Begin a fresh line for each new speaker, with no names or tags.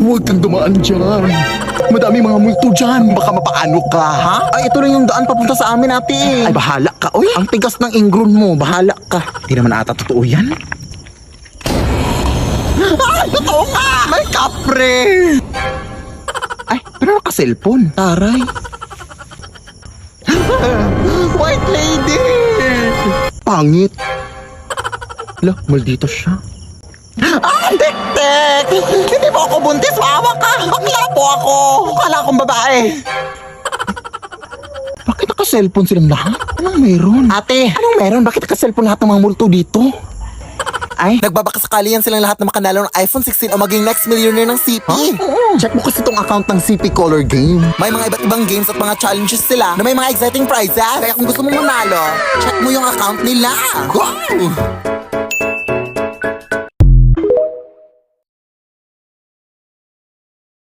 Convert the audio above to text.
Huwag kang dumaan dyan. Madami mga multo dyan. Baka mapaano ka, ha?
Ay, ito lang yung daan papunta sa amin, ate.
Ay, bahala ka. Uy,
Ang tigas ng ingron mo, bahala ka.
di naman ata totoo yan. Ay, totoo nga! May kapre! Ay, pero naka-cellphone.
Taray.
White lady! Pangit. Hala, maldito siya.
Ay, tek-tek! Hindi mo ako buntis, maawa ka! Bakla po ako! Kala akong babae.
Bakit naka-cellphone silang lahat? Anong meron?
Ate, anong meron? Bakit naka-cellphone lahat ng mga multo dito? Ay, nagbabakasakali yan silang lahat na makanalo ng iPhone 16 o maging next millionaire ng CP.
Check mo kasi tong account ng CP Color Game.
May mga iba't ibang games at mga challenges sila na may mga exciting prizes. Kaya kung gusto mong manalo, check mo yung account nila. Go!